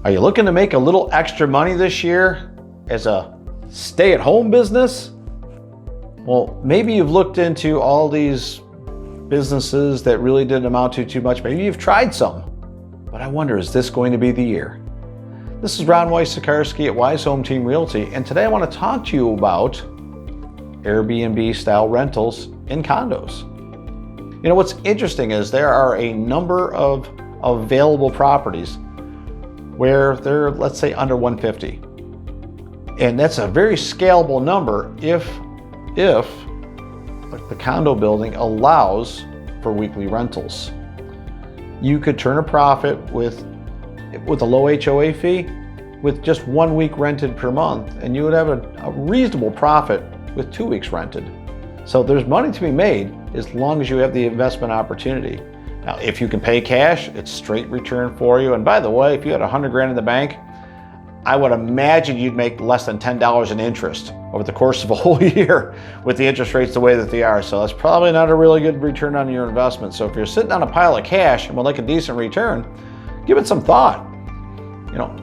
Are you looking to make a little extra money this year as a stay-at-home business? Well, maybe you've looked into all these businesses that really didn't amount to too much. Maybe you've tried some, but I wonder, is this going to be the year? This is Ron Wysocarski at Wise Home Team Realty, and today I want to talk to you about Airbnb style rentals in condos. You know, what's interesting is there are a number of available properties where they're, let's say, under 150. And that's a very scalable number if the condo building allows for weekly rentals. You could turn a profit with a low HOA fee with just 1 week rented per month, and you would have a reasonable profit with 2 weeks rented. So there's money to be made as long as you have the investment opportunity. Now, if you can pay cash, it's straight return for you. And by the way, if you had 100 grand in the bank, I would imagine you'd make less than $10 in interest over the course of a whole year with the interest rates the way that they are. So that's probably not a really good return on your investment. So if you're sitting on a pile of cash and would like a decent return, give it some thought. You know,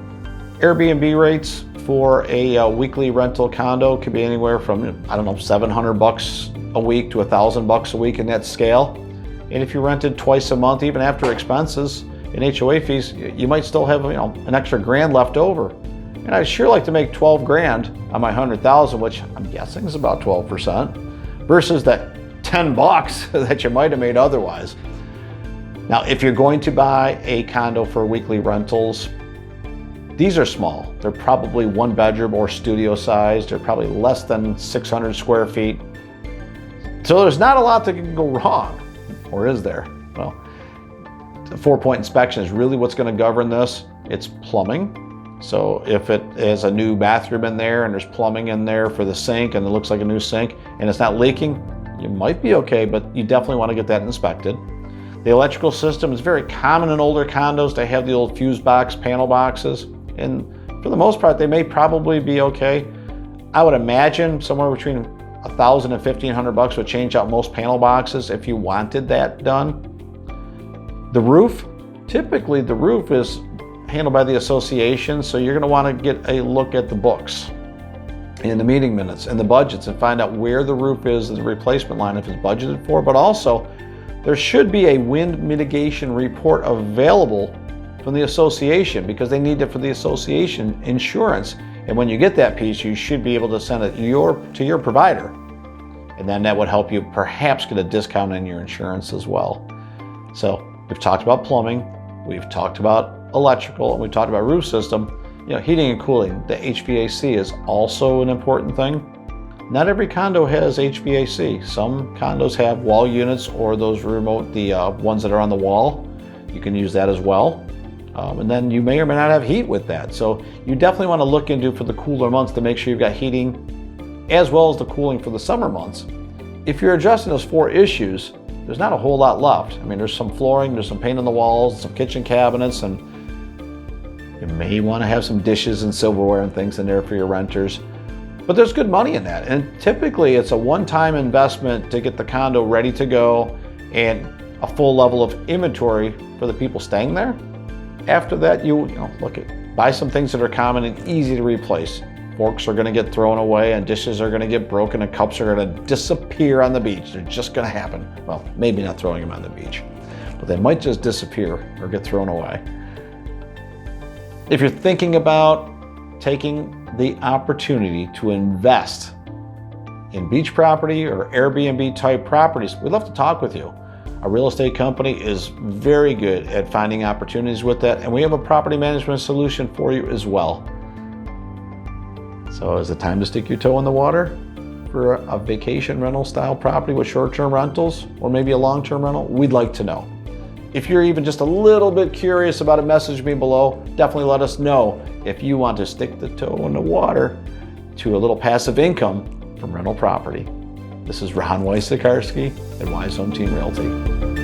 Airbnb rates for a weekly rental condo could be anywhere from, I don't know, $700 a week to $1,000 a week in that scale. And if you rented twice a month, even after expenses and HOA fees, you might still have, you know, an extra grand left over. And I'd sure like to make 12 grand on my 100,000, which I'm guessing is about 12%, versus that $10 that you might have made otherwise. Now, if you're going to buy a condo for weekly rentals, these are small. They're probably 1 bedroom or studio sized. They're probably less than 600 square feet. So there's not a lot that can go wrong, or is there? Well, the 4-point inspection is really what's going to govern this. It's plumbing. So if it has a new bathroom in there and there's plumbing in there for the sink and it looks like a new sink and it's not leaking, you might be okay, but you definitely want to get that inspected. The electrical system is very common in older condos to have the old fuse box panel boxes, and for the most part they may probably be okay. I would imagine somewhere between $1,000 and $1,500 would change out most panel boxes if you wanted that done. The roof, typically the roof is handled by the association, so you're going to want to get a look at the books and the meeting minutes and the budgets and find out where the roof is in the replacement line if it's budgeted for. But also, there should be a wind mitigation report available from the association because they need it for the association insurance. And when you get that piece, you should be able to send it to your provider. And then that would help you perhaps get a discount in your insurance as well. So we've talked about plumbing, we've talked about electrical, and we've talked about roof system. You know, heating and cooling, the HVAC is also an important thing. Not every condo has HVAC. Some condos have wall units or those remote, the ones that are on the wall. You can use that as well. And then you may or may not have heat with that. So you definitely want to look into for the cooler months to make sure you've got heating as well as the cooling for the summer months. If you're adjusting those 4 issues, there's not a whole lot left. I mean, there's some flooring, there's some paint on the walls, some kitchen cabinets, and you may want to have some dishes and silverware and things in there for your renters. But there's good money in that. And typically it's a one-time investment to get the condo ready to go and a full level of inventory for the people staying there. After that, you know, buy some things that are common and easy to replace. Forks are going to get thrown away and dishes are going to get broken and cups are going to disappear on the beach. They're just going to happen. Well, maybe not throwing them on the beach, but they might just disappear or get thrown away. If you're thinking about taking the opportunity to invest in beach property or Airbnb type properties, we'd love to talk with you. A real estate company is very good at finding opportunities with that, and we have a property management solution for you as well. So is it time to stick your toe in the water for a vacation rental style property with short-term rentals or maybe a long-term rental? We'd like to know. If you're even just a little bit curious about it, message me below. Definitely let us know if you want to stick the toe in the water to a little passive income from rental property. This is Ron Wysocarski at Wise Home Team Realty.